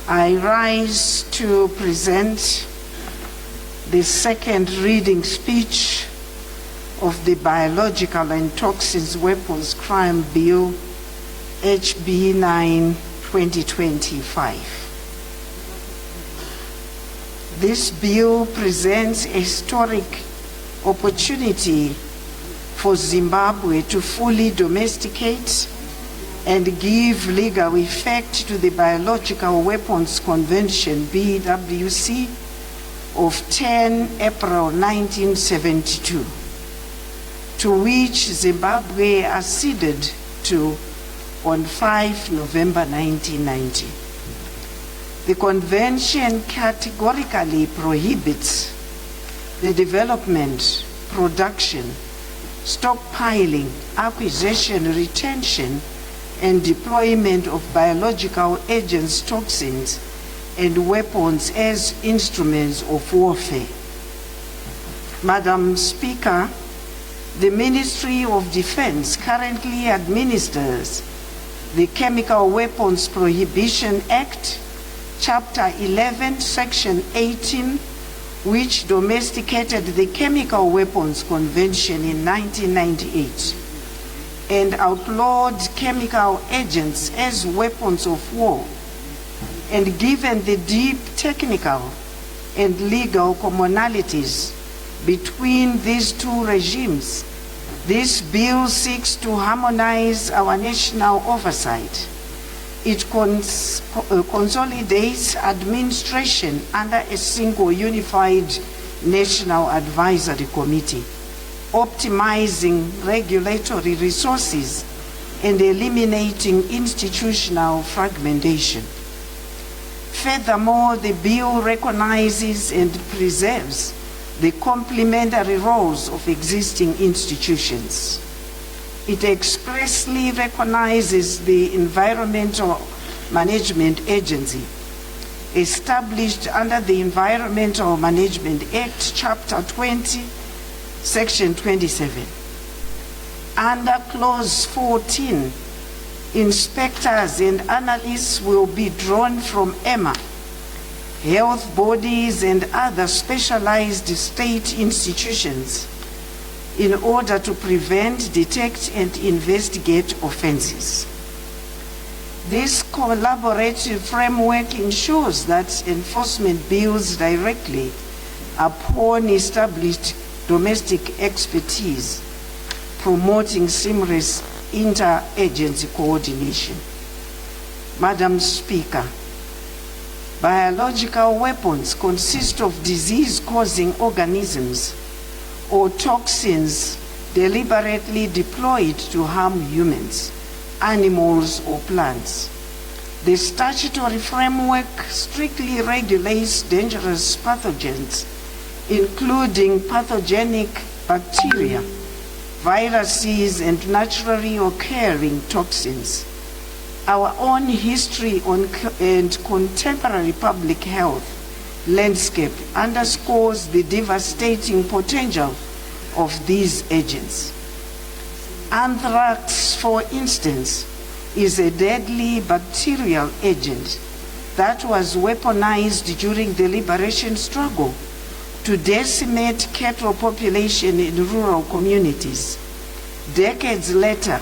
I rise to present the second reading speech of the Biological and Toxins Weapons Crime Bill, HB 9, 2025. This bill presents a historic opportunity for Zimbabwe to fully domesticate and give legal effect to the Biological Weapons Convention, BWC, of 10 April 1972, to which Zimbabwe acceded to on 5 November 1990. The convention categorically prohibits the development, production, stockpiling, acquisition, retention, and deployment of biological agents, toxins, and weapons as instruments of warfare. Madam Speaker, the Ministry of Defense currently administers the Chemical Weapons Prohibition Act, Chapter 11, Section 18, which domesticated the Chemical Weapons Convention in 1998 and outlawed chemical agents as weapons of war. And given the deep technical and legal commonalities between these two regimes, this bill seeks to harmonize our national oversight. It consolidates administration under a single unified national advisory committee, optimizing regulatory resources and eliminating institutional fragmentation. Furthermore, the bill recognizes and preserves the complementary roles of existing institutions. It expressly recognizes the Environmental Management Agency, established under the Environmental Management Act, Chapter 20, Section 27. Under Clause 14, inspectors and analysts will be drawn from EMA, health bodies, and other specialized state institutions in order to prevent, detect, and investigate offenses. This collaborative framework ensures that enforcement builds directly upon established domestic expertise, promoting seamless inter-agency coordination. Madam Speaker, biological weapons consist of disease-causing organisms or toxins deliberately deployed to harm humans, animals, or plants. The statutory framework strictly regulates dangerous pathogens, including pathogenic bacteria, viruses, and naturally occurring toxins. Our own history and contemporary public health landscape underscores the devastating potential of these agents. Anthrax, for instance, is a deadly bacterial agent that was weaponized during the liberation struggle to decimate cattle population in rural communities. Decades later,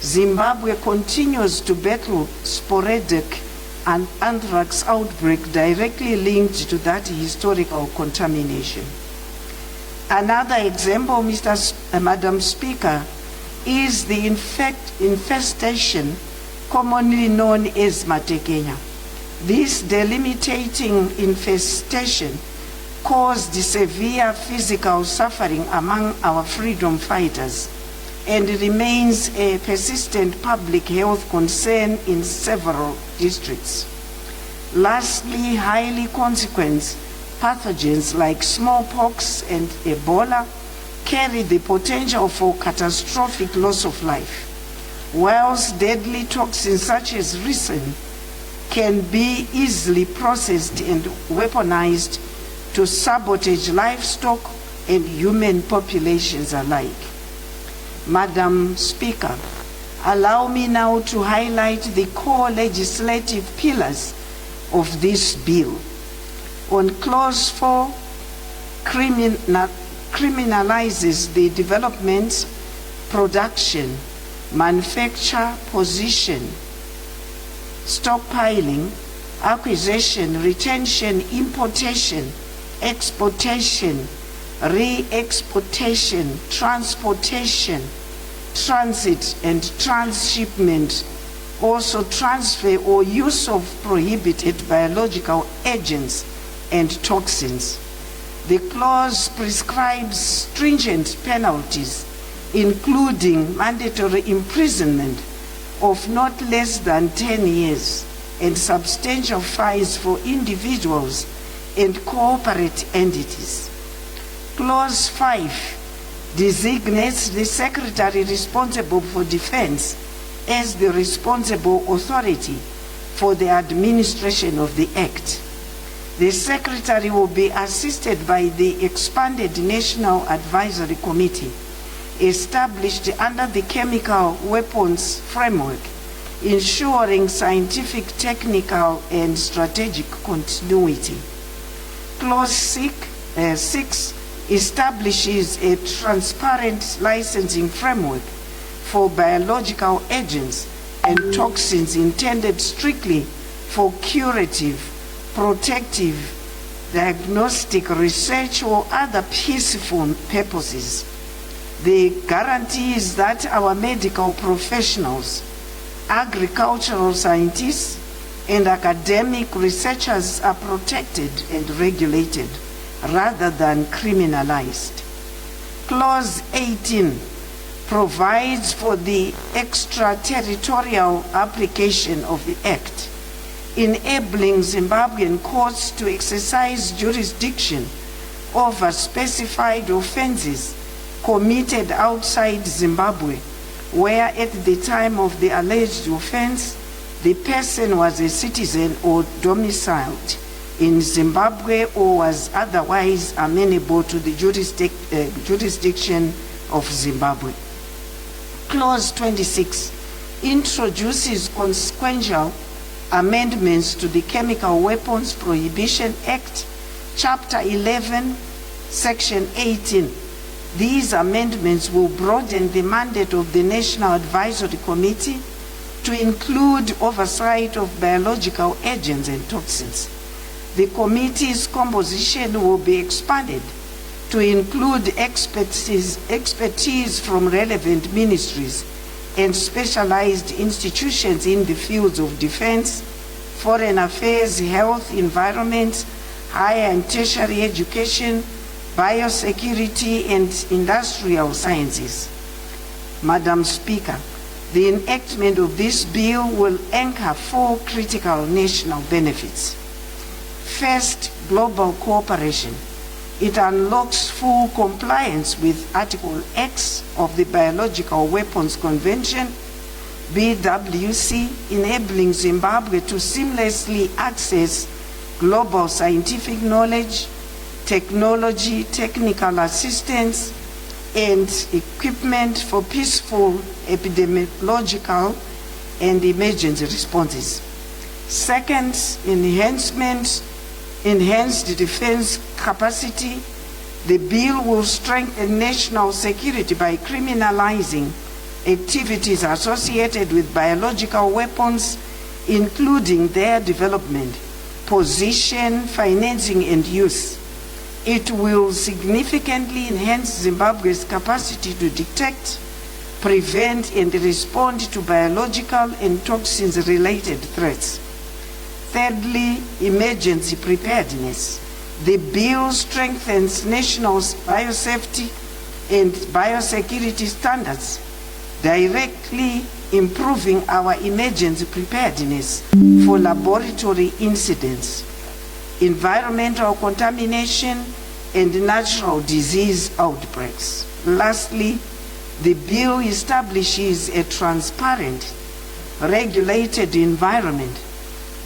Zimbabwe continues to battle sporadic and anthrax outbreak directly linked to that historical contamination. Another example, Madam Speaker, is the infestation commonly known as matekenya. This delimitating infestation caused severe physical suffering among our freedom fighters and remains a persistent public health concern in several districts. Lastly, highly consequent pathogens like smallpox and Ebola carry the potential for catastrophic loss of life, whilst deadly toxins such as ricin can be easily processed and weaponized to sabotage livestock and human populations alike. Madam Speaker, allow me now to highlight the core legislative pillars of this bill. On Clause 4, criminalizes the development, production, manufacture, possession, stockpiling, acquisition, retention, importation, exportation, re-exportation, transportation, transit and transshipment, also transfer or use of prohibited biological agents and toxins. The clause prescribes stringent penalties, including mandatory imprisonment of not less than 10 years and substantial fines for individuals and corporate entities. Clause 5 designates the Secretary responsible for defense as the responsible authority for the administration of the Act. The Secretary will be assisted by the expanded National Advisory Committee established under the Chemical Weapons Framework, ensuring scientific, technical, and strategic continuity. Clause 6 establishes a transparent licensing framework for biological agents and toxins intended strictly for curative, protective, diagnostic, research, or other peaceful purposes. The guarantee is that our medical professionals, agricultural scientists, and academic researchers are protected and regulated rather than criminalized. Clause 18 provides for the extraterritorial application of the Act, enabling Zimbabwean courts to exercise jurisdiction over specified offenses committed outside Zimbabwe, where at the time of the alleged offense, the person was a citizen or domiciled in Zimbabwe or was otherwise amenable to the jurisdiction of Zimbabwe. Clause 26 introduces consequential amendments to the Chemical Weapons Prohibition Act, Chapter 11, Section 18. These amendments will broaden the mandate of the National Advisory Committee to include oversight of biological agents and toxins. The committee's composition will be expanded to include expertise from relevant ministries and specialized institutions in the fields of defense, foreign affairs, health, environment, higher and tertiary education, biosecurity, and industrial sciences. Madam Speaker, the enactment of this bill will anchor 4 critical national benefits. First, global cooperation. It unlocks full compliance with Article X of the Biological Weapons Convention, BWC, enabling Zimbabwe to seamlessly access global scientific knowledge, technology, technical assistance, and equipment for peaceful epidemiological and emergency responses. Second, enhanced defense capacity. The bill will strengthen national security by criminalizing activities associated with biological weapons, including their development, possession, financing, and use. It will significantly enhance Zimbabwe's capacity to detect, prevent, and respond to biological and toxins-related threats. Thirdly, emergency preparedness. The bill strengthens national biosafety and biosecurity standards, directly improving our emergency preparedness for laboratory incidents, environmental contamination, and natural disease outbreaks. Lastly, the bill establishes a transparent, regulated environment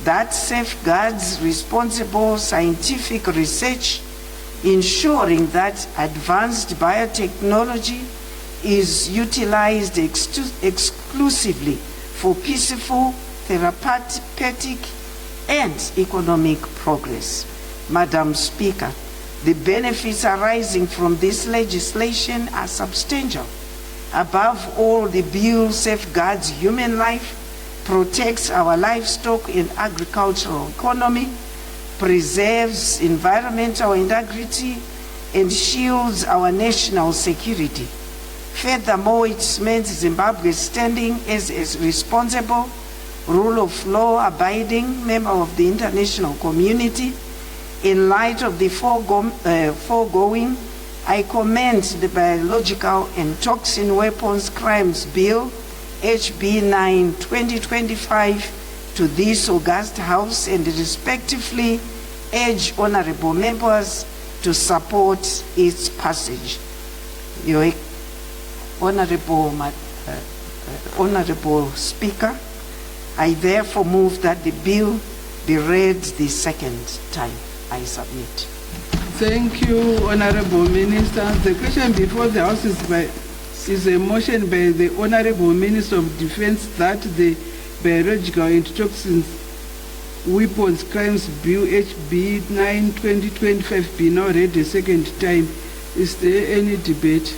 that safeguards responsible scientific research, ensuring that advanced biotechnology is utilized exclusively for peaceful, therapeutic, and economic progress. Madam Speaker, the benefits arising from this legislation are substantial. Above all, the bill safeguards human life, protects our livestock and agricultural economy, preserves environmental integrity, and shields our national security. Furthermore, it cements Zimbabwe's standing as a responsible, rule of law abiding member of the international community. In light of the foregoing, I commend the Biological and Toxin Weapons Crimes Bill, HB 9, 2025, to this august House and respectively urge honorable members to support its passage. Your Honorable Speaker, I therefore move that the bill be read the second time. I submit. Thank you, Honorable Minister. The question before the House is a motion by the Honorable Minister of Defense that the Biological and Toxins Weapons Crimes Bill HB 9 2025 be now read a second time. Is there any debate?